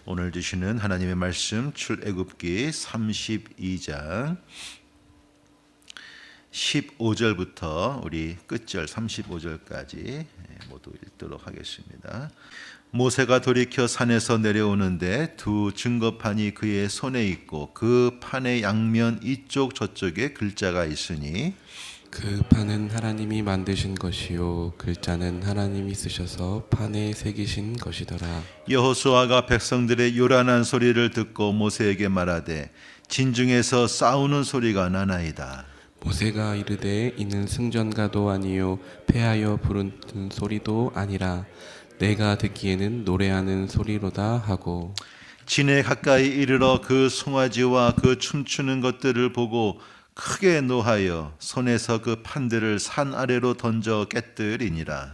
오늘 주시는 하나님의 말씀 출애굽기 32장 15절부터 우리 끝절 35절까지 모두 읽도록 하겠습니다. 모세가 돌이켜 산에서 내려오는데 두 증거판이 그의 손에 있고 그 판의 양면 이쪽 저쪽에 글자가 있으니 그 판은 하나님이 만드신 것이요 글자는 하나님이 쓰셔서 판에 새기신 것이더라. 여호수아가 백성들의 요란한 소리를 듣고 모세에게 말하되 진중에서 싸우는 소리가 나나이다. 모세가 이르되 이는 승전가도 아니요 패하여 부르는 소리도 아니라 내가 듣기에는 노래하는 소리로다 하고 진에 가까이 이르러 그 송아지와 그 춤추는 것들을 보고 크게 노하여 손에서 그 판들을 산 아래로 던져 깨뜨리니라.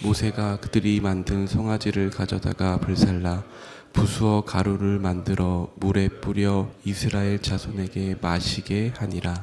모세가 그들이 만든 송아지를 가져다가 불살라 부수어 가루를 만들어 물에 뿌려 이스라엘 자손에게 마시게 하니라.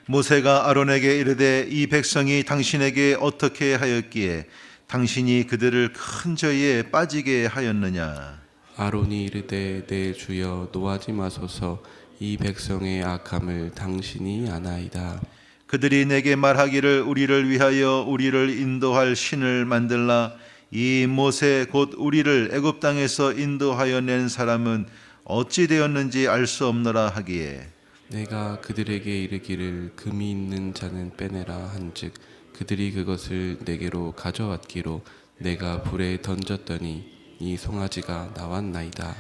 모세가 아론에게 이르되 이 백성이 당신에게 어떻게 하였기에 당신이 그들을 큰 죄에 빠지게 하였느냐. 아론이 이르되 내 주여 노하지 마소서 이 백성의 악함을 당신이 아나이다. 그들이 내게 말하기를 우리를 위하여 우리를 인도할 신을 만들라. 이 모세 곧 우리를 애굽 땅에서 인도하여 낸 사람은 어찌 되었는지 알 수 없노라 하기에 내가 그들에게 이르기를 금이 있는 자는 빼내라 한즉 그들이 그것을 내게로 가져왔기로 내가 불에 던졌더니 이 송아지가 나왔나이다.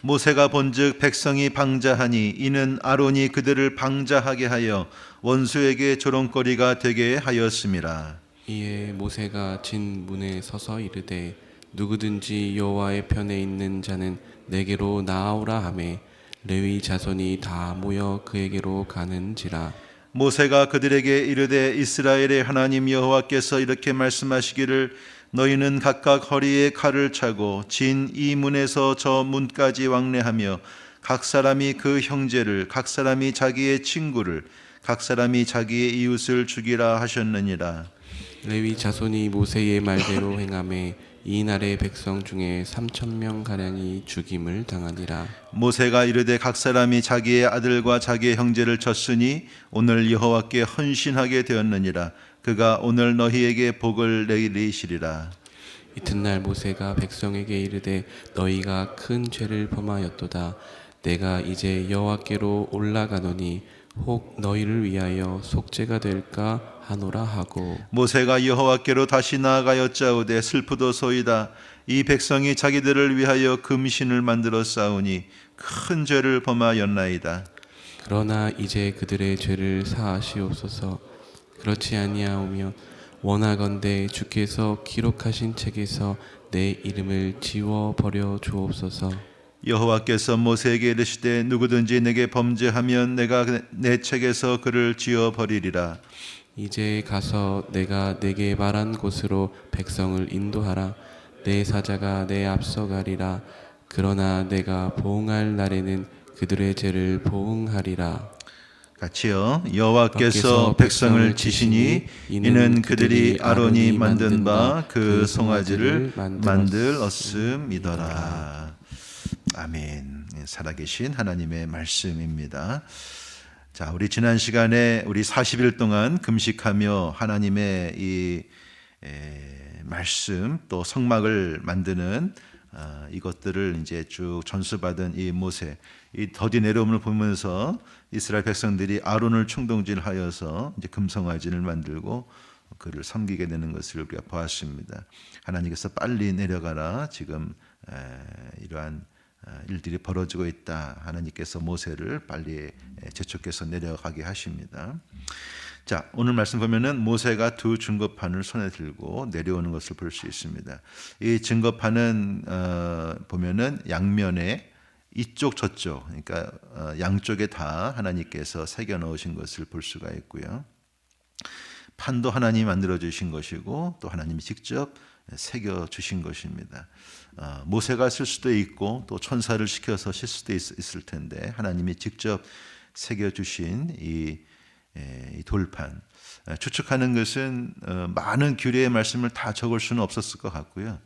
모세가 본즉 백성이 방자하니 이는 아론이 그들을 방자하게 하여 원수에게 조롱거리가 되게 하였음이라. 이에 모세가 진 문에 서서 이르되 누구든지 여호와의 편에 있는 자는 내게로 나아오라 하매 레위 자손이 다 모여 그에게로 가는지라. 모세가 그들에게 이르되 이스라엘의 하나님 여호와께서 이렇게 말씀하시기를 너희는 각각 허리에 칼을 차고 진 이 문에서 저 문까지 왕래하며 각 사람이 그 형제를 각 사람이 자기의 친구를 각 사람이 자기의 이웃을 죽이라 하셨느니라. 레위 자손이 모세의 말대로 행하매 이날의 백성 중에 3,000명 가량이 죽임을 당하니라. 모세가 이르되 각 사람이 자기의 아들과 자기의 형제를 쳤으니 오늘 여호와께 헌신하게 되었느니라. 그가 오늘 너희에게 복을 내리시리라. 이튿날 모세가 백성에게 이르되 너희가 큰 죄를 범하였도다. 내가 이제 여호와께로 올라가노니 혹 너희를 위하여 속죄가 될까 하노라 하고 모세가 여호와께로 다시 나아가였자오되 슬프도소이다. 이 백성이 자기들을 위하여 금신을 만들어 싸우니 큰 죄를 범하였나이다. 그러나 이제 그들의 죄를 사하시옵소서. 그렇지 아니하오며 원하건대 주께서 기록하신 책에서 내 이름을 지워 버려 주옵소서. 여호와께서 모세에게 이르시되 누구든지 내게 범죄하면 내가 내 책에서 그를 지워 버리리라. 이제 가서 내가 내게 말한 곳으로 백성을 인도하라. 내 사자가 내 앞서 가리라. 그러나 내가 보응할 날에는 그들의 죄를 보응하리라. 같이요. 여호와께서 백성을 치시니 이는 그들이 아론이 만든 바 그 송아지를 만들었음이더라. 아멘. 살아계신 하나님의 말씀입니다. 자, 우리 지난 시간에 우리 40일 동안 금식하며 하나님의 이 말씀 또 성막을 만드는 이것들을 이제 쭉 전수받은 이 모세, 이 더디 내려옴을 보면서 이스라엘 백성들이 아론을 충동질하여서 이제 금송아지를 만들고 그를 섬기게 되는 것을 우리가 보았습니다. 하나님께서 빨리 내려가라. 지금 이러한 일들이 벌어지고 있다. 하나님께서 모세를 빨리 재촉해서 내려가게 하십니다. 자, 오늘 말씀 보면은 모세가 두 증거판을 손에 들고 내려오는 것을 볼 수 있습니다. 이 증거판은 보면은 양면에 이쪽 저쪽, 그러니까 양쪽에 다 하나님께서 새겨 넣으신 것을 볼 수가 있고요. 판도 하나님이 만들어 주신 것이고 또 하나님이 직접 새겨 주신 것입니다. 모세가 쓸 수도 있고 또 천사를 시켜서 쓸 수도 있을 텐데 하나님이 직접 새겨 주신 이 이 돌판. 추측하는 것은 많은 규례의 말씀을 다 적을 수는 없었을 것 같고요.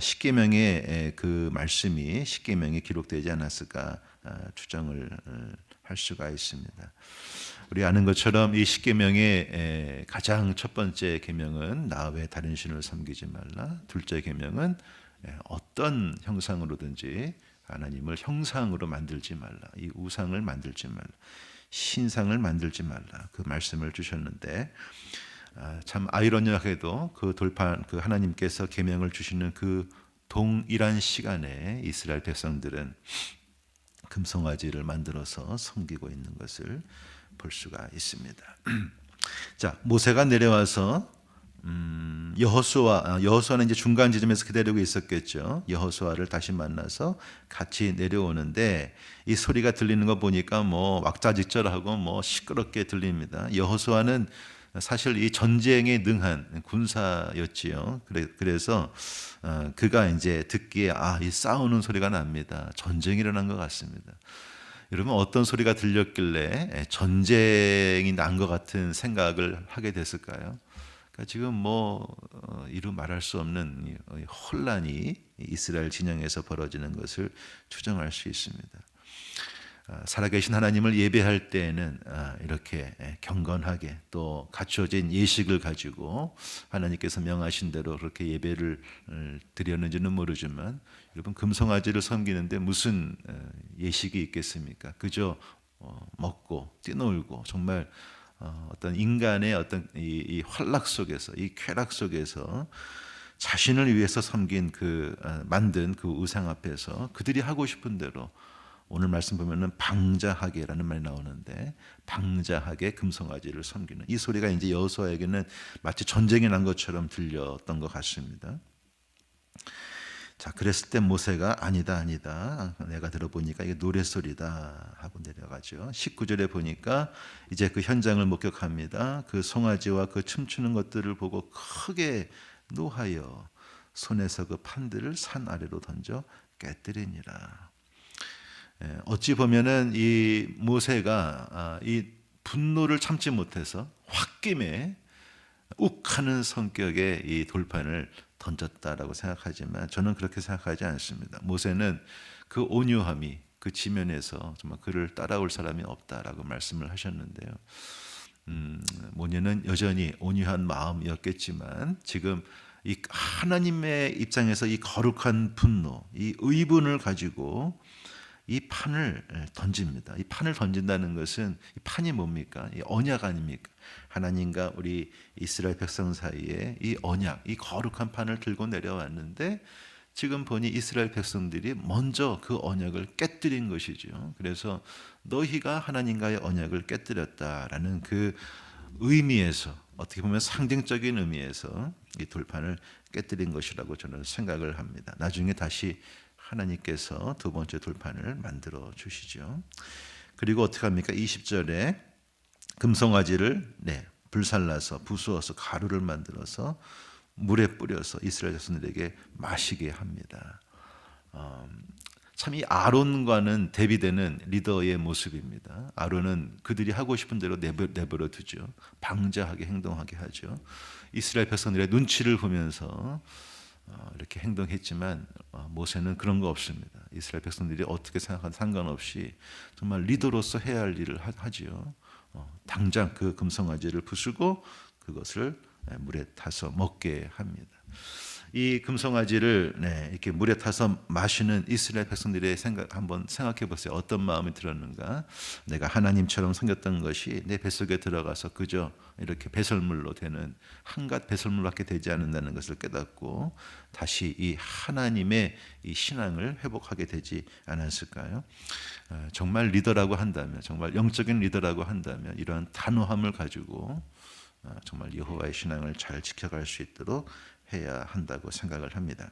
십계명의 그 말씀이 십계명에 기록되지 않았을까 추정을 할 수가 있습니다. 우리 아는 것처럼 이 십계명의 가장 첫 번째 계명은 나 외 다른 신을 섬기지 말라. 둘째 계명은 어떤 형상으로든지 하나님을 형상으로 만들지 말라. 이 우상을 만들지 말라. 신상을 만들지 말라. 그 말씀을 주셨는데 참 아이러니하게도 그 돌판 그 하나님께서 계명을 주시는 그 동일한 시간에 이스라엘 백성들은 금송아지를 만들어서 섬기고 있는 것을 볼 수가 있습니다. 자, 모세가 내려와서 여호수아는 이제 중간 지점에서 기다리고 있었겠죠. 여호수아를 다시 만나서 같이 내려오는데 이 소리가 들리는 거 보니까 뭐 왁자지껄하고 뭐 시끄럽게 들립니다. 여호수아는 사실 이 전쟁에 능한 군사였지요. 그래서 그가 이제 듣기에 이 싸우는 소리가 납니다. 전쟁이 일어난 것 같습니다. 여러분 어떤 소리가 들렸길래 전쟁이 난 것 같은 생각을 하게 됐을까요? 그러니까 지금 이루 말할 수 없는 혼란이 이스라엘 진영에서 벌어지는 것을 추정할 수 있습니다. 살아계신 하나님을 예배할 때에는 이렇게 경건하게 또 갖춰진 예식을 가지고 하나님께서 명하신 대로 그렇게 예배를 드렸는지는 모르지만 여러분 금송아지를 섬기는데 무슨 예식이 있겠습니까? 그저 먹고 뛰놀고 정말 어떤 인간의 어떤 이 활락 속에서 이 쾌락 속에서 자신을 위해서 섬긴 만든 그 우상 앞에서 그들이 하고 싶은 대로 오늘 말씀 보면은 방자하게라는 말이 나오는데 방자하게 금송아지를 섬기는 이 소리가 이제 여호수아에게는 마치 전쟁이 난 것처럼 들렸던 것 같습니다. 자, 그랬을 때 모세가 아니다 내가 들어보니까 이게 노랫소리다 하고 내려가죠. 19절에 보니까 이제 그 현장을 목격합니다. 그 송아지와 그 춤추는 것들을 보고 크게 노하여 손에서 그 판들을 산 아래로 던져 깨뜨리니라. 어찌 보면은 이 모세가 이 분노를 참지 못해서 홧김에 욱하는 성격의 이 돌판을 던졌다라고 생각하지만 저는 그렇게 생각하지 않습니다. 모세는 그 온유함이 그 지면에서 정말 그를 따라올 사람이 없다라고 말씀을 하셨는데요. 모세는 여전히 온유한 마음이었겠지만 지금 이 하나님의 입장에서 이 거룩한 분노, 이 의분을 가지고 이 판을 던집니다. 이 판을 던진다는 것은 이 판이 뭡니까? 이 언약 아닙니까? 하나님과 우리 이스라엘 백성 사이에 이 언약, 이 거룩한 판을 들고 내려왔는데 지금 보니 이스라엘 백성들이 먼저 그 언약을 깨뜨린 것이죠. 그래서 너희가 하나님과의 언약을 깨뜨렸다라는 그 의미에서 어떻게 보면 상징적인 의미에서 이 돌판을 깨뜨린 것이라고 저는 생각을 합니다. 나중에 다시 하나님께서 두 번째 돌판을 만들어 주시죠. 그리고 어떻게 합니까? 20절에 금송아지를 불살라서 부수어서 가루를 만들어서 물에 뿌려서 이스라엘 자손들에게 마시게 합니다. 참 이 아론과는 대비되는 리더의 모습입니다. 아론은 그들이 하고 싶은 대로 내버려 두죠. 방자하게 행동하게 하죠. 이스라엘 백성들의 눈치를 보면서 이렇게 행동했지만 모세는 그런 거 없습니다. 이스라엘 백성들이 어떻게 생각하든 상관없이 정말 리더로서 해야 할 일을 하지요. 당장 그 금송아지를 부수고 그것을 물에 타서 먹게 합니다. 이 금송아지를 이렇게 물에 타서 마시는 이스라엘 백성들의 생각 한번 생각해 보세요. 어떤 마음이 들었는가? 내가 하나님처럼 생겼던 것이 내 뱃속에 들어가서 그저 이렇게 배설물로 되는 한갓 배설물밖에 되지 않는다는 것을 깨닫고 다시 이 하나님의 이 신앙을 회복하게 되지 않았을까요? 정말 리더라고 한다면, 정말 영적인 리더라고 한다면 이러한 단호함을 가지고 정말 여호와의 신앙을 잘 지켜갈 수 있도록 해야 한다고 생각을 합니다.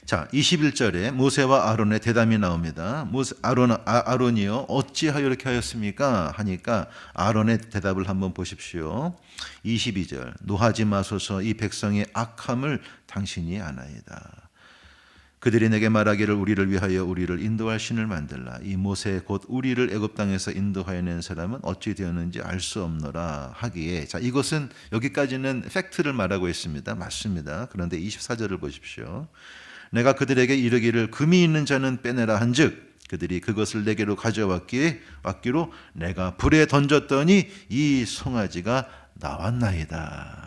자, 21절에 모세와 아론의 대담이 나옵니다. 아론이요 어찌하여 이렇게 하였습니까? 하니까 아론의 대답을 한번 보십시오. 22절 노하지 마소서 이 백성의 악함을 당신이 아나이다. 그들이 내게 말하기를 우리를 위하여 우리를 인도할 신을 만들라. 이 모세 곧 우리를 애굽 땅에서 인도하여 낸 사람은 어찌 되었는지 알 수 없노라 하기에, 자, 이것은 여기까지는 팩트를 말하고 있습니다. 맞습니다. 그런데 24절을 보십시오. 내가 그들에게 이르기를 금이 있는 자는 빼내라 한즉 그들이 그것을 내게로 가져왔기로 내가 불에 던졌더니 이 송아지가 나왔나이다.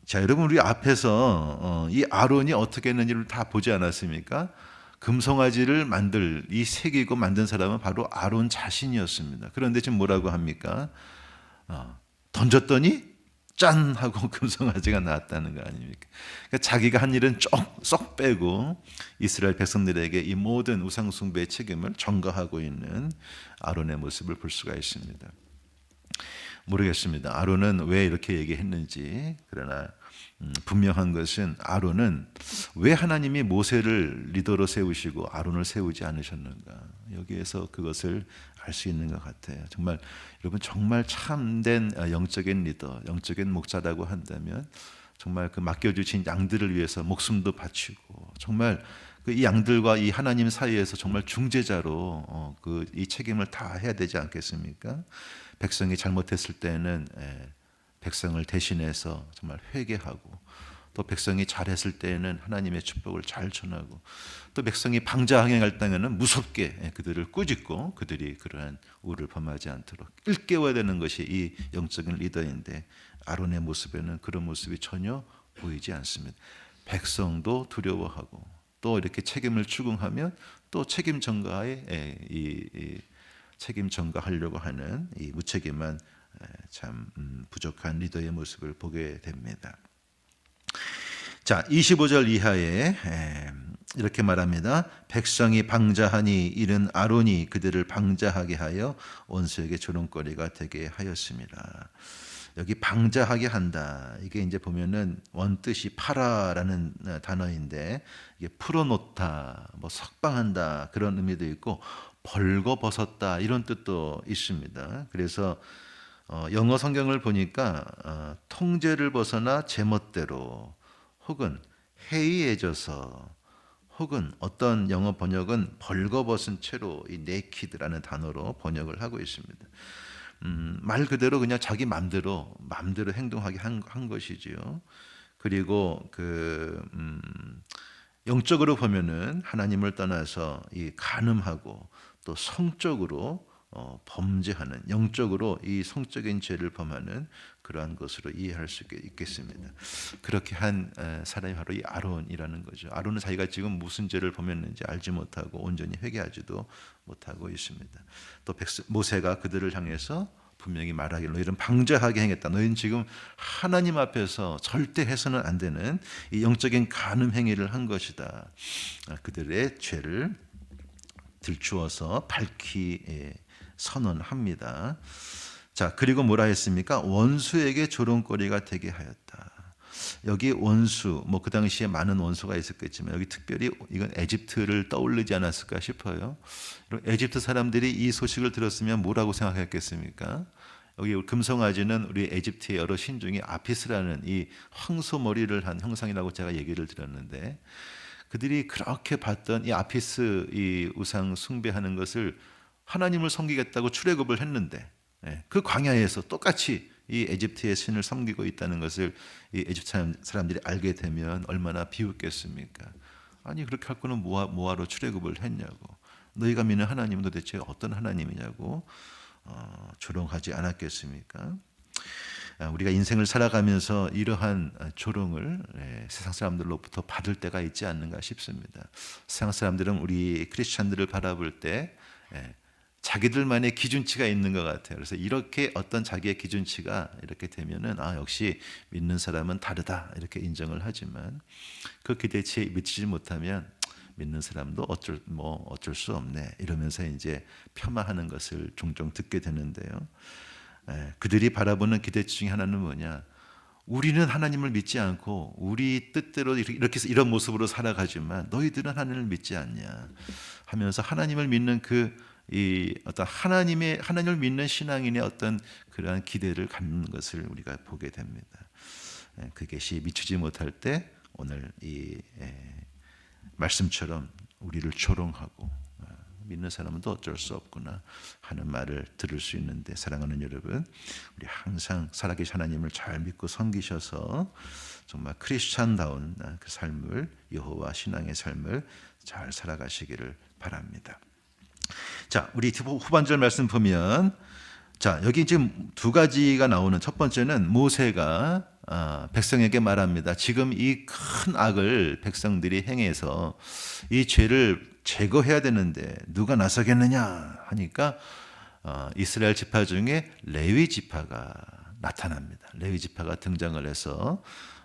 자, 여러분, 우리 앞에서 이 아론이 어떻게 했는지를 다 보지 않았습니까? 금송아지를 이 새기고 만든 사람은 바로 아론 자신이었습니다. 그런데 지금 뭐라고 합니까? 던졌더니 짠 하고 금송아지가 나왔다는 거 아닙니까? 그러니까 자기가 한 일은 쏙 빼고 이스라엘 백성들에게 이 모든 우상 숭배의 책임을 전가하고 있는 아론의 모습을 볼 수가 있습니다. 모르겠습니다. 아론은 왜 이렇게 얘기했는지. 그러나 분명한 것은 아론은 왜 하나님이 모세를 리더로 세우시고 아론을 세우지 않으셨는가, 여기에서 그것을 알 수 있는 것 같아요. 정말 여러분, 정말 참된 영적인 리더, 영적인 목사라고 한다면 정말 그 맡겨주신 양들을 위해서 목숨도 바치고 정말 이 양들과 이 하나님 사이에서 정말 중재자로 이 책임을 다 해야 되지 않겠습니까? 백성이 잘못했을 때는 백성을 대신해서 정말 회개하고, 또 백성이 잘했을 때에는 하나님의 축복을 잘 전하고, 또 백성이 방자항행할 때에는 무섭게 그들을 꾸짖고 그들이 그러한 우를 범하지 않도록 일깨워야 되는 것이 이 영적인 리더인데, 아론의 모습에는 그런 모습이 전혀 보이지 않습니다. 백성도 두려워하고 또 이렇게 책임을 추궁하면 또 책임 전가에 책임 전가하려고 하는 이 무책임한 참 부족한 리더의 모습을 보게 됩니다. 자, 25절 이하에 이렇게 말합니다. 백성이 방자하니 이른 아론이 그들을 방자하게 하여 원수에게 조롱거리가 되게 하였습니다. 여기 방자하게 한다, 이게 이제 보면은 원뜻이 파라라는 단어인데, 이게 풀어놓다, 뭐 석방한다 그런 의미도 있고, 벌거벗었다 이런 뜻도 있습니다. 그래서 영어 성경을 보니까 통제를 벗어나 제멋대로, 혹은 해이해져서, 혹은 어떤 영어 번역은 벌거벗은 채로 이 naked라는 단어로 번역을 하고 있습니다. 말 그대로 그냥 자기 마음대로 행동하게 한 것이지요. 그리고 영적으로 보면은 하나님을 떠나서 이 간음하고 또 성적으로 범죄하는, 영적으로 이 성적인 죄를 범하는 그러한 것으로 이해할 수 있겠습니다. 그렇게 한 사람이 바로 이 아론이라는 거죠. 아론은 자기가 지금 무슨 죄를 범했는지 알지 못하고 온전히 회개하지도 못하고 있습니다. 또 모세가 그들을 향해서 분명히 말하기를 너희는 방자하게 행했다. 너희는 지금 하나님 앞에서 절대 해서는 안 되는 이 영적인 간음 행위를 한 것이다. 그들의 죄를 들추어서 밝히 선언합니다. 자, 그리고 뭐라 했습니까? 원수에게 조롱거리가 되게 하였다. 여기 원수, 뭐 그 당시에 많은 원수가 있었겠지만 여기 특별히 이건 에집트를 떠올리지 않았을까 싶어요. 에집트 사람들이 이 소식을 들었으면 뭐라고 생각했겠습니까? 여기 금송아지는 우리 에집트의 여러 신 중에 아피스라는 이 황소 머리를 한 형상이라고 제가 얘기를 드렸는데, 그들이 그렇게 봤던 이 아피스, 이 우상 숭배하는 것을 하나님을 섬기겠다고 출애굽을 했는데, 그 광야에서 똑같이 이 에집트의 신을 섬기고 있다는 것을 이 에집트 사람들이 알게 되면 얼마나 비웃겠습니까? 아니, 그렇게 할 거는 뭐하러 출애굽을 했냐고, 너희가 믿는 하나님은 도대체 어떤 하나님이냐고 조롱하지 않았겠습니까? 우리가 인생을 살아가면서 이러한 조롱을 세상 사람들로부터 받을 때가 있지 않는가 싶습니다. 세상 사람들은 우리 크리스찬들을 바라볼 때 자기들만의 기준치가 있는 것 같아요. 그래서 이렇게 어떤 자기의 기준치가 이렇게 되면은 역시 믿는 사람은 다르다 이렇게 인정을 하지만, 그 기대치에 미치지 못하면 믿는 사람도 어쩔 수 없네 이러면서 이제 폄하하는 것을 종종 듣게 되는데요. 그들이 바라보는 기대치 중에 하나는 뭐냐? 우리는 하나님을 믿지 않고 우리 뜻대로 이렇게 이런 모습으로 살아가지만 너희들은 하나님을 믿지 않냐 하면서, 하나님을 믿는 어떤 하나님을 믿는 신앙인의 어떤 그러한 기대를 갖는 것을 우리가 보게 됩니다. 그것이 미치지 못할 때 오늘 이 말씀처럼 우리를 조롱하고 믿는 사람은 또 어쩔 수 없구나 하는 말을 들을 수 있는데, 사랑하는 여러분, 우리 항상 살아계신 하나님을 잘 믿고 섬기셔서 정말 크리스찬다운 그 삶을, 여호와 신앙의 삶을 잘 살아가시기를 바랍니다. 자, 우리 후반절 말씀 보면, 자, 여기 지금 두 가지가 나오는, 첫 번째는 모세가 백성에게 말합니다. 지금 이 큰 악을 백성들이 행해서 이 죄를 제거해야 되는데 누가 나서겠느냐 하니까 이스라엘 지파 중에 레위 지파가 나타납니다. 레위 지파가 등장을 해서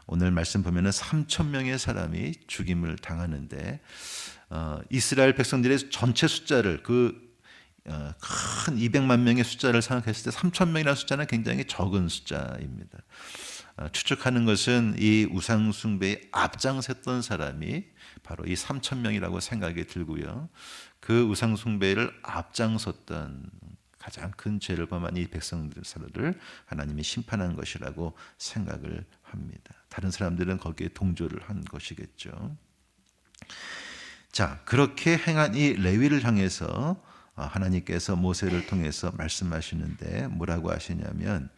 오늘 말씀 보면은 3,000명의 사람이 죽임을 당하는데, 이스라엘 백성들의 전체 숫자를 큰 200만 명의 숫자를 생각했을 때 3,000명이라는 숫자는 굉장히 적은 숫자입니다. 추측하는 것은 이 우상 숭배에 앞장섰던 사람이 바로 이 3,000명이라고 생각이 들고요. 그 우상 숭배를 앞장섰던 가장 큰 죄를 범한 이 백성들을 하나님이 심판한 것이라고 생각을 합니다. 다른 사람들은 거기에 동조를 한 것이겠죠. 자, 그렇게 행한 이 레위를 향해서 하나님께서 모세를 통해서 말씀하시는데 뭐라고 하시냐면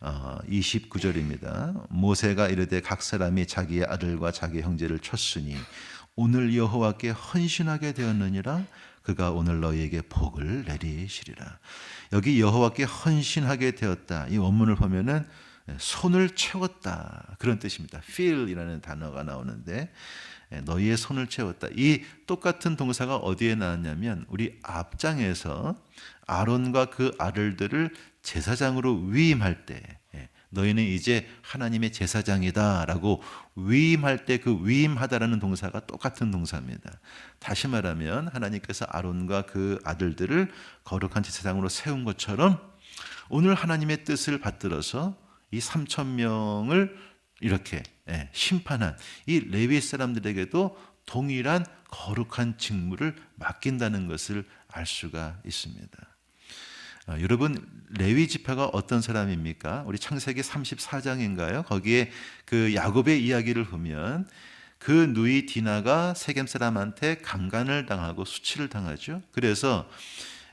29절입니다. 모세가 이르되 각 사람이 자기의 아들과 자기 형제를 쳤으니 오늘 여호와께 헌신하게 되었느니라. 그가 오늘 너희에게 복을 내리시리라. 여기 여호와께 헌신하게 되었다, 이 원문을 보면은 손을 채웠다 그런 뜻입니다. fill이라는 단어가 나오는데, 너희의 손을 채웠다. 이 똑같은 동사가 어디에 나왔냐면 우리 앞장에서 아론과 그 아들들을 제사장으로 위임할 때, 너희는 이제 하나님의 제사장이다라고 위임할 때 그 위임하다라는 동사가 똑같은 동사입니다. 다시 말하면 하나님께서 아론과 그 아들들을 거룩한 제사장으로 세운 것처럼 오늘 하나님의 뜻을 받들어서 이 3,000명을 이렇게 심판한 이 레위 사람들에게도 동일한 거룩한 직무를 맡긴다는 것을 알 수가 있습니다. 여러분, 레위 지파가 어떤 사람입니까? 우리 창세기 34장인가요? 거기에 그 야곱의 이야기를 보면 그 누이 디나가 세겜 사람한테 강간을 당하고 수치를 당하죠. 그래서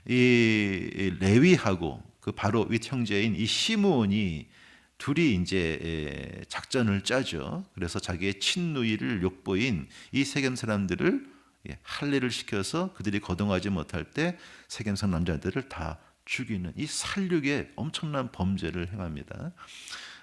이 레위하고 그 바로 윗 형제인 이 시므온이 둘이 이제 작전을 짜죠. 그래서 자기의 친누이를 욕보인 이 세겜 사람들을 할례를 시켜서 그들이 거동하지 못할 때 세겜성 남자들을 다 죽이는 이 살육의 엄청난 범죄를 행합니다.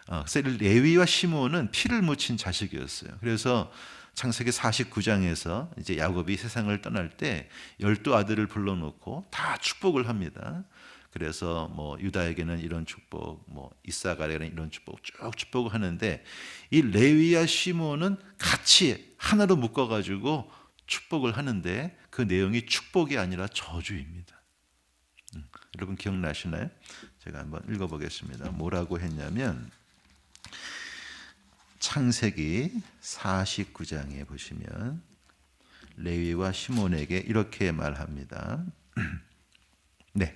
그래서 레위와 시므온은 피를 묻힌 자식이었어요. 그래서 창세기 49장에서 이제 야곱이 세상을 떠날 때 12아들을 불러놓고 다 축복을 합니다. 그래서 뭐 유다에게는 이런 축복, 뭐 이사갈에게는 이런 축복 쭉 축복을 하는데, 이 레위와 시므온은 같이 하나로 묶어가지고 축복을 하는데 그 내용이 축복이 아니라 저주입니다. 여러분 기억나시나요? 제가 한번 읽어보겠습니다. 뭐라고 했냐면 창세기 49장에 보시면 레위와 시몬에게 이렇게 말합니다. 네,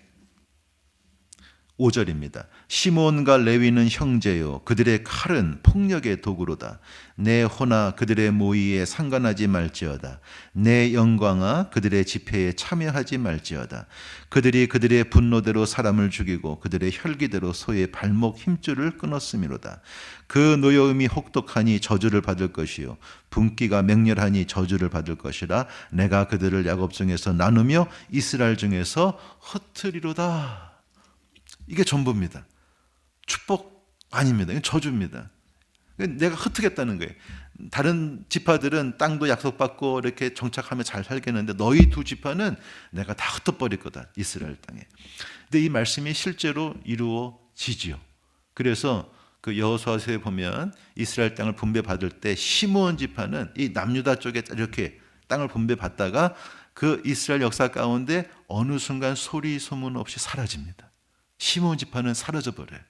5절입니다. 시몬과 레위는 형제요, 그들의 칼은 폭력의 도구로다. 내 호나 그들의 모의에 상관하지 말지어다. 내 영광아 그들의 집회에 참여하지 말지어다. 그들이 그들의 분노대로 사람을 죽이고 그들의 혈기대로 소의 발목 힘줄을 끊었음이로다. 그 노여움이 혹독하니 저주를 받을 것이요, 분기가 맹렬하니 저주를 받을 것이라. 내가 그들을 야곱 중에서 나누며 이스라엘 중에서 흩으리로다. 이게 전부입니다. 축복 아닙니다. 이건 저주입니다. 내가 흩트겠다는 거예요. 다른 지파들은 땅도 약속받고 이렇게 정착하며 잘 살겠는데 너희 두 지파는 내가 다 흩어버릴 거다, 이스라엘 땅에. 근데 이 말씀이 실제로 이루어지지요. 그래서 그 여호수아서에 보면 이스라엘 땅을 분배받을 때 시므온 지파는 이 남유다 쪽에 이렇게 땅을 분배받다가 그 이스라엘 역사 가운데 어느 순간 소리 소문 없이 사라집니다. 시므온 지파는 사라져 버려요.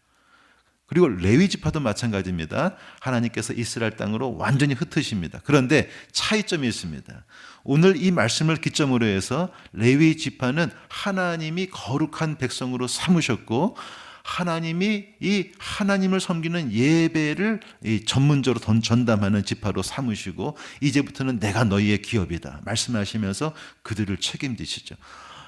그리고 레위 지파도 마찬가지입니다. 하나님께서 이스라엘 땅으로 완전히 흩으십니다. 그런데 차이점이 있습니다. 오늘 이 말씀을 기점으로 해서 레위 지파는 하나님이 거룩한 백성으로 삼으셨고 하나님이 이 하나님을 섬기는 예배를 이 전문적으로 전담하는 지파로 삼으시고 이제부터는 내가 너희의 기업이다 말씀하시면서 그들을 책임지시죠.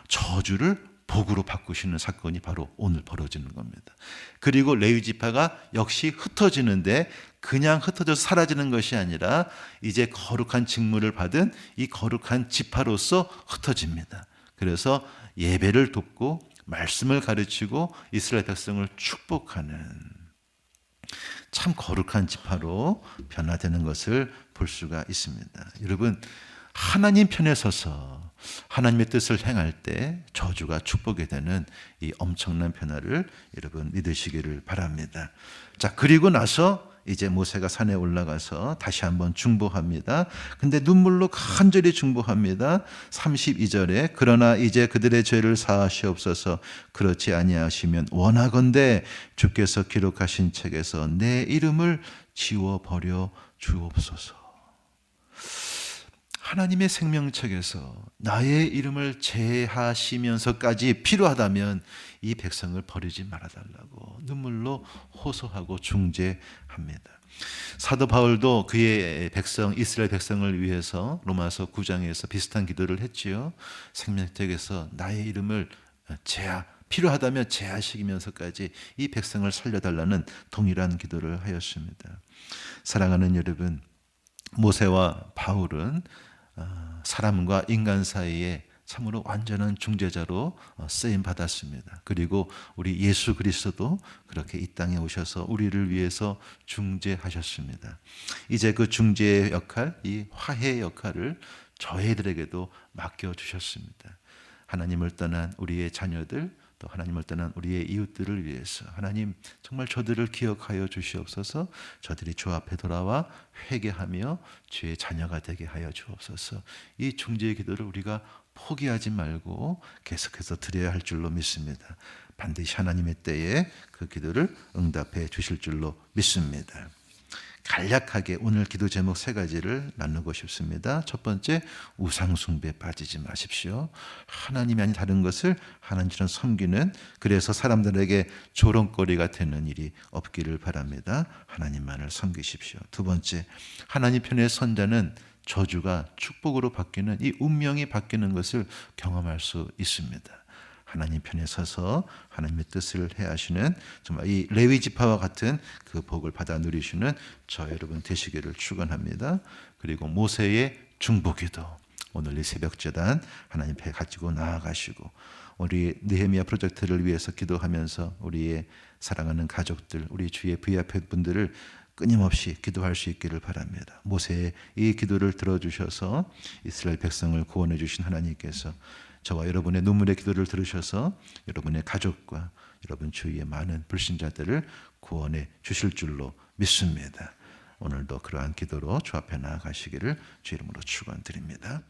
저주를 복으로 바꾸시는 사건이 바로 오늘 벌어지는 겁니다. 그리고 레위 지파가 역시 흩어지는데 그냥 흩어져서 사라지는 것이 아니라 이제 거룩한 직무를 받은 이 거룩한 지파로서 흩어집니다. 그래서 예배를 돕고 말씀을 가르치고 이스라엘 백성을 축복하는 참 거룩한 지파로 변화되는 것을 볼 수가 있습니다. 여러분, 하나님 편에 서서 하나님의 뜻을 행할 때 저주가 축복이 되는 이 엄청난 변화를 여러분 믿으시기를 바랍니다. 자, 그리고 나서 이제 모세가 산에 올라가서 다시 한번 중보합니다. 근데 눈물로 간절히 중보합니다. 32절에 그러나 이제 그들의 죄를 사하시옵소서. 그렇지 아니하시면 원하건대 주께서 기록하신 책에서 내 이름을 지워버려 주옵소서. 하나님의 생명책에서 나의 이름을 제하시면서까지 필요하다면 이 백성을 버리지 말아달라고 눈물로 호소하고 중재합니다. 사도 바울도 그의 백성 이스라엘 백성을 위해서 로마서 9장에서 비슷한 기도를 했지요. 생명책에서 나의 이름을 필요하다면 제하시면서까지 이 백성을 살려달라는 동일한 기도를 하였습니다. 사랑하는 여러분, 모세와 바울은 사람과 인간 사이에 참으로 완전한 중재자로 쓰임 받았습니다. 그리고 우리 예수 그리스도도 그렇게 이 땅에 오셔서 우리를 위해서 중재하셨습니다. 이제 그 중재의 역할, 이 화해의 역할을 저희들에게도 맡겨주셨습니다. 하나님을 떠난 우리의 자녀들, 또 하나님을 떠난 우리의 이웃들을 위해서 하나님 정말 저들을 기억하여 주시옵소서. 저들이 주 앞에 돌아와 회개하며 주의 자녀가 되게 하여 주옵소서. 이 중재의 기도를 우리가 포기하지 말고 계속해서 드려야 할 줄로 믿습니다. 반드시 하나님의 때에 그 기도를 응답해 주실 줄로 믿습니다. 간략하게 오늘 기도 제목 3가지를 나누고 싶습니다. 첫 번째, 우상 숭배에 빠지지 마십시오. 하나님이 아닌 다른 것을 하나님처럼 섬기는, 그래서 사람들에게 조롱거리가 되는 일이 없기를 바랍니다. 하나님만을 섬기십시오. 두 번째, 하나님 편의 선자는 저주가 축복으로 바뀌는, 이 운명이 바뀌는 것을 경험할 수 있습니다. 하나님 편에 서서 하나님의 뜻을 행하시는 정말 이 레위 지파와 같은 그 복을 받아 누리시는 저 여러분 되시기를 축원합니다. 그리고 모세의 중보기도, 오늘 이 새벽제단 하나님 앞에 가지고 나아가시고 우리 느헤미야 프로젝트를 위해서 기도하면서 우리의 사랑하는 가족들, 우리 주의 VIP 분들을 끊임없이 기도할 수 있기를 바랍니다. 모세의 이 기도를 들어주셔서 이스라엘 백성을 구원해 주신 하나님께서 저와 여러분의 눈물의 기도를 들으셔서 여러분의 가족과 여러분 주위의 많은 불신자들을 구원해 주실 줄로 믿습니다. 오늘도 그러한 기도로 주 앞에 나아가시기를 주 이름으로 축원드립니다.